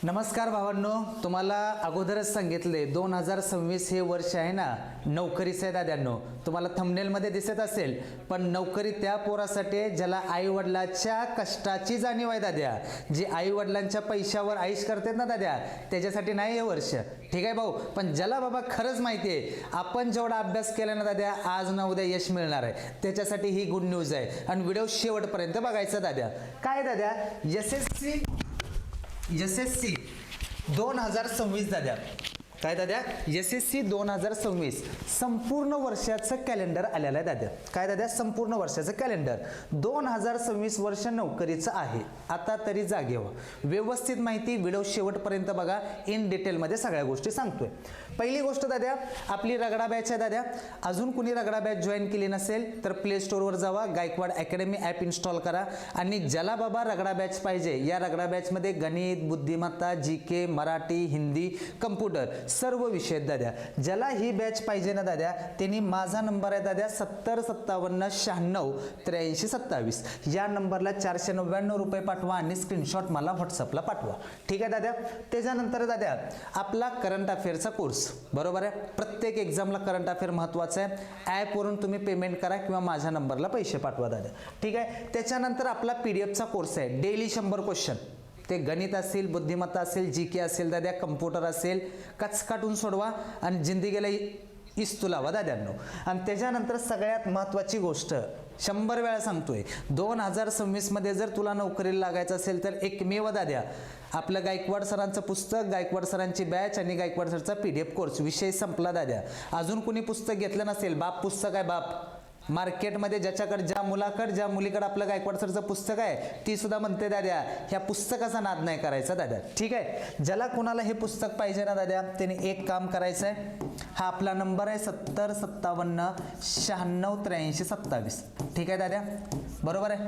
नमस्कार भावांनो, तुम्हाला अगोदरच सांगितले 2026 हे वर्ष आहे ना नोकरीचं आहे दाद्यांनो. तुम्हाला थंबनेलमध्ये दिसत असेल, पण नोकरी त्या पोरासाठी आहे ज्याला आई वडिलांच्या कष्टाची जाणीव आहे दाद्या. जे आई वडिलांच्या पैशावर आईश करतात ना दाद्या, त्याच्यासाठी नाही हे वर्ष. ठीक आहे भाऊ, पण ज्याला बाबा खरंच माहिती आहे आपण जेवढा अभ्यास केला ना दाद्या, आज ना उद्या यश मिळणार आहे, त्याच्यासाठी ही गुड न्यूज आहे. आणि व्हिडिओ शेवटपर्यंत बघायचा दाद्या. काय दाद्या, एसएससी 2026 दाद्या. काय दाद्या, एसएससी 2026 संपूर्ण वर्षाचं कॅलेंडर आलेलं आहे दाद्या. काय दाद्या, संपूर्ण वर्षाचं कॅलेंडर 2026 वर्ष नोकरीचं आहे. आता तरी जागे व्हा, व्यवस्थित माहिती व्हिडिओ शेवटपर्यंत बघा, इन डिटेलमध्ये सगळ्या गोष्टी सांगतोय. पहिली गोष्ट दाद्या, आपली रगडा बॅच आहे दाद्या. अजून कुणी रगडा बॅच जॉईन केली नसेल तर प्ले स्टोअरवर जावा, गायकवाड अकॅडमी ॲप इन्स्टॉल करा. आणि ज्याला बाबा रगडा बॅच पाहिजे, या रगडा बॅचमध्ये गणित, बुद्धिमत्ता, जीके, मराठी, हिंदी, कम्प्युटर सर्व विषय आहेत दाद्या. ज्याला ही बॅच पाहिजे ना दाद्या, त्यांनी माझा नंबर आहे दाद्या 7057969327. या नंबरला 499 रुपये पाठवा आणि स्क्रीनशॉट मला व्हॉट्सअपला पाठवा. ठीक आहे दाद्या. त्याच्यानंतर दाद्या, आपला करंट अफेअरचा कोर्स, बरोबर आहे. प्रत्येक एक्झामला करंट अफेअर महत्त्वाचं आहे. ॲपवरून तुम्ही पेमेंट करा किंवा माझ्या नंबरला पैसे पाठवा दाद्या. ठीक आहे. त्याच्यानंतर आपला PDF चा कोर्स आहे. डेली 100 क्वेश्चन, ते गणित असेल, बुद्धिमत्ता असेल, जीके असेल दाद्या, कम्प्युटर असेल, कचकाटून सोडवा आणि जिंदगीला इस्तू लावा दाद्यांनो. आणि त्याच्यानंतर सगळ्यात महत्त्वाची गोष्ट 100 वेळा सांगतोय, 2026 मध्ये जर तुला नोकरीला लागायचं असेल तर एकमेव दाद्या, आपलं गायकवाड सरांचं पुस्तक, गायकवाड सरांची बॅच आणि गायकवाड सरचा PDF कोर्स. विषय संपला दाद्या. अजून कुणी पुस्तक घेतलं नसेल, बाप पुस्तक आहे बाप. मार्केटमध्ये ज्याच्याकडे, ज्या मुलाकडे, ज्या मुलीकडे आपलं गायकवाड सरचं पुस्तक आहे, ती सुद्धा म्हणते दाद्या ह्या पुस्तकाचा नाद नाही करायचा दाद्या. ठीक आहे. ज्याला कोणाला हे पुस्तक पाहिजे ना दाद्या, त्याने एक काम करायचं आहे. हा आपला नंबर आहे 7057969327. ठीक आहे दाद्या, बरोबर आहे.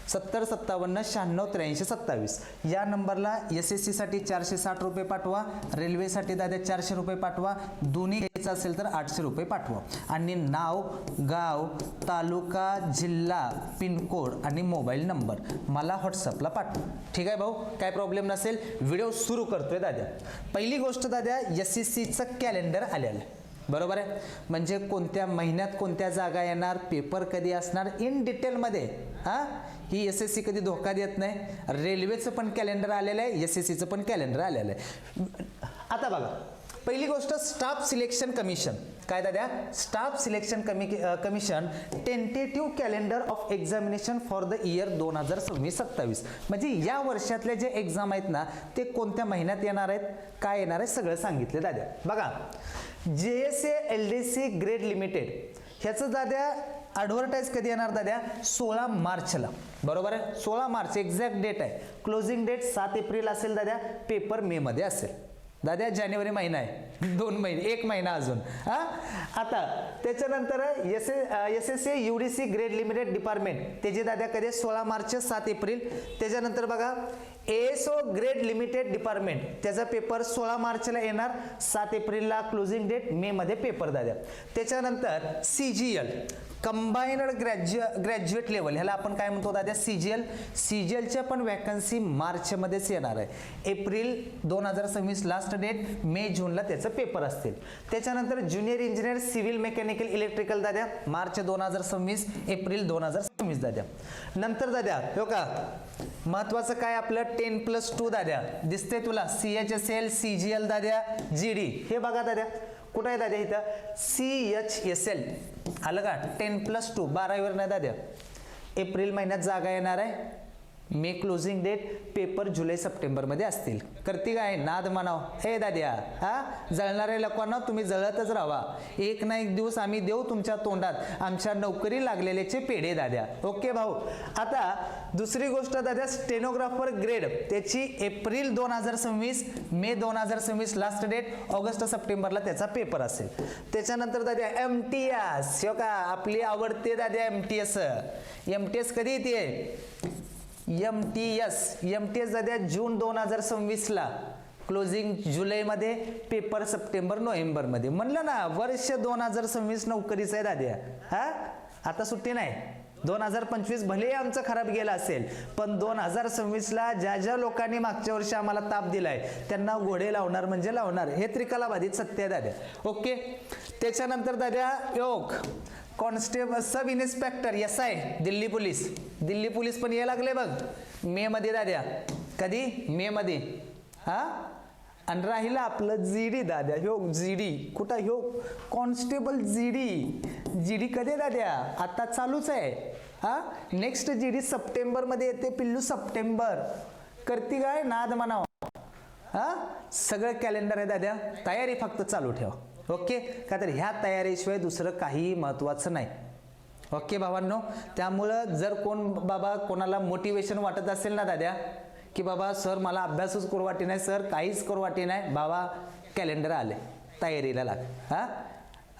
7057969327. या नंबरला SSC साठी 460 रुपये पाठवा, रेल्वेसाठी दाद्या 400 रुपये पाठवा, दोन्ही घ्यायचं असेल तर 800 रुपये पाठवा. आणि नाव, गाव, तालुका, जिल्हा, पिनकोड आणि मोबाईल नंबर मला व्हॉट्सअपला पाठवा. ठीक आहे भाऊ, काय प्रॉब्लेम नसेल. व्हिडिओ सुरू करतोय दाद्या. पहिली गोष्ट दाद्या, SSCचं कॅलेंडर आलेलं आहे, बरोबर आहे. म्हणजे कोणत्या महिन्यात कोणत्या जागा येणार, पेपर कधी असणार, इन डिटेलमध्ये. ही SSC कधी धोका देत नाही. रेल्वेचं पण कॅलेंडर आलेलं आहे, SSCचं पण कॅलेंडर आलेलं आहे. आता बघा, पहिली गोष्ट स्टाफ सिलेक्शन कमिशन. काय दाद्या, staff selection commission tentative calendar of examination for the year 2026-27. म्हणजे या वर्षातले जे एक्झाम आहेत ना, ते कोणत्या महिन्यात येणार आहेत, काय येणार आहे, सगळं सांगितलं दाद्या. बघा, JSA LDC ग्रेड लिमिटेड ह्याचं दाद्या ॲडव्हर्टाईज कधी येणार दाद्या, 16 मार्चला, बरोबर आहे. 16 मार्च एक्झॅक्ट डेट आहे. क्लोजिंग डेट 7 एप्रिल असेल दाद्या. पेपर मे मध्ये असेल दाद्या. जानेवारी महिना आहे, 2 महिने, 1 महिना अजून. आता त्याच्यानंतर SSC UDC grade limited department, त्याची दाद्या कधी, 16 मार्च 7 एप्रिल. त्याच्यानंतर बघा, ASO ग्रेड लिमिटेड डिपार्टमेंट, त्याचा पेपर 16 मार्चला येणार, 7 एप्रिलला क्लोजिंग डेट, मे मध्ये पेपर दाद्या. त्याच्यानंतर CGL कंबाईनड ग्रॅज्युएट लेवल, ह्याला आपण काय म्हणतो दाद्या, CGLच्या पण वॅकन्सी मार्चमध्येच येणार आहे. एप्रिल 2026 लास्ट डेट, मे जूनला त्याचं पेपर असतील. त्याच्यानंतर junior engineer civil mechanical electrical दाद्या, मार्च 2026, एप्रिल 2026 दाद्या. नंतर दाद्या हो का, महत्वाचं काय आपलं 10+2 दाद्या, दिसते तुला, CHSL, CGL दाद्या, GD. हे बघा दाद्या, कुठं आहे दाद्या, इथं CHSL आलं का, 10+2, 12वर नाही दाद्या. एप्रिल महिन्यात जागा येणार आहे, मे क्लोजिंग डेट, पेपर जुलै सप्टेंबर मध्ये असतील. करती काय नाद म्हणाव, हे दाद्या. जळणारे लोकांना तुम्ही जळतच राहा, एक ना एक दिवस आम्ही देऊ तुमच्या तोंडात आमच्या नोकरी लागलेल्याचे पेढे दाद्या. ओके भाऊ. आता दुसरी गोष्ट दाद्या, स्टेनोग्राफर ग्रेड, त्याची एप्रिल 2026, मे 2026 लास्ट डेट, ऑगस्ट सप्टेंबरला त्याचा पेपर असेल. त्याच्यानंतर दाद्या MTS, हो का, आपली आवडते दाद्या MTS कधी येते, MTS दाद्या जून 2026ला, क्लोजिंग जुलैमध्ये, पेपर सप्टेंबर नोव्हेंबरमध्ये. म्हणलं ना, वर्ष 2026 नोकरीचं आहे दाद्या. आता सुट्टी नाही, 2025 भले आमचं खराब गेलं असेल, पण 2026ला ज्या ज्या लोकांनी मागच्या वर्षी आम्हाला ताप दिलाय त्यांना घोडे लावणार म्हणजे लावणार, हे त्रिकालाबाधित सत्य आहे दाद्या. ओके. त्याच्यानंतर दाद्या योग constable sub inspector SI Delhi police पण यायला लागले बघ मे मध्ये दाद्या. कधी? मे मध्ये. हा. आणि राहिला आपलं GD दाद्या. ह्यो GD कुठं? ह्यो कॉन्स्टेबल GD कधी दाद्या? आता चालूच आहे. हा. नेक्स्ट GD सप्टेंबर मध्ये येते पिल्लू. सप्टेंबर. करती काय नाद म्हणाव. हा. सगळं कॅलेंडर आहे दाद्या. तयारी फक्त चालू ठेवा. ओके. का तर ह्या तयारीशिवाय दुसरं काही महत्वाचं नाही. ओके भावांनो. त्यामुळं जर कोण बाबा कोणाला मोटिवेशन वाटत असेल ना दाद्या की बाबा सर मला अभ्यासच करू वाटे नाही, सर काहीच करू वाटे नाही, बाबा कॅलेंडर आले, तयारीला लाग. हा.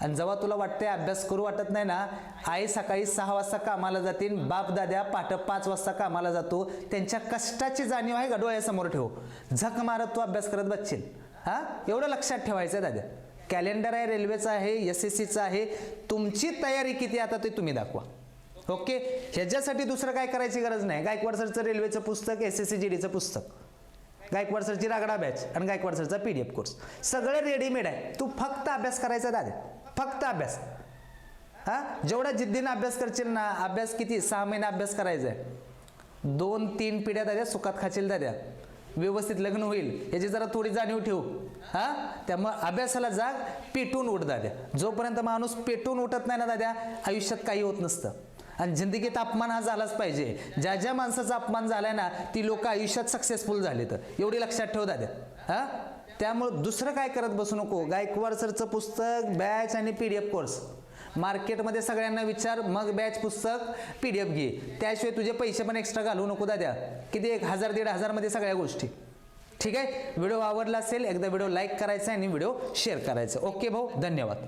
आणि जेव्हा तुला वाटतंय अभ्यास करू वाटत नाही ना, आई सकाळी 6 वाजता कामाला जातील, बाप दाद्या पहाटे 5 वाजता कामाला जातो, त्यांच्या कष्टाची जाणीव आहे का डोळ्यासमोर ठेव. झक मारत तू अभ्यास करत बसशील. हा. एवढं लक्षात ठेवायचं दाद्या. कॅलेंडर आहे, रेल्वेचं आहे, SSCचं आहे. तुमची तयारी किती आता ते तुम्ही दाखवा. ओके. ह्याच्यासाठी दुसरं काय करायची गरज नाही. गायकवाड सरचं रेल्वेचं पुस्तक, SSC GDचं पुस्तक, गायकवाड सरची रागडा बॅच आणि गायकवाड सरचा PDF कोर्स सगळं रेडीमेड आहे. तू फक्त अभ्यास करायचा दादा, फक्त अभ्यास. हा. जेवढा जिद्दीनं अभ्यास करशील ना, अभ्यास किती 6 महिने अभ्यास करायचा आहे, 2-3 पिढ्या दाद्या सुखात खाशील दाद्या, व्यवस्थित लग्न होईल याची जरा थोडी जाणीव ठेवू. हा. त्यामुळे अभ्यासाला जाग, पेटून उठ दाद्या. जोपर्यंत माणूस पेटून उठत नाही ना दाद्या, आयुष्यात काही होत नसतं. आणि जिंदगीत अपमान हा झालाच पाहिजे. ज्या ज्या माणसाचा अपमान झालाय ना, ती लोक आयुष्यात सक्सेसफुल झाले. तर एवढी लक्षात ठेव दाद्या. हा. त्यामुळे दुसरं काय करत बसू नको. गायकवाड सरचं पुस्तक, बॅच आणि PDF कोर्स मार्केटमध्ये सगळ्यांना विचार, मग बॅच, पुस्तक, PDF घे. त्याशिवाय तुझे पैसे पण एक्स्ट्रा घालू नको दाद्या. किती 1000-1500 मध्ये सगळ्या गोष्टी. ठीक आहे. व्हिडिओ आवडला असेल एकदा व्हिडिओ लाईक करायचा आणि व्हिडिओ शेअर करायचा. ओके भाऊ, धन्यवाद.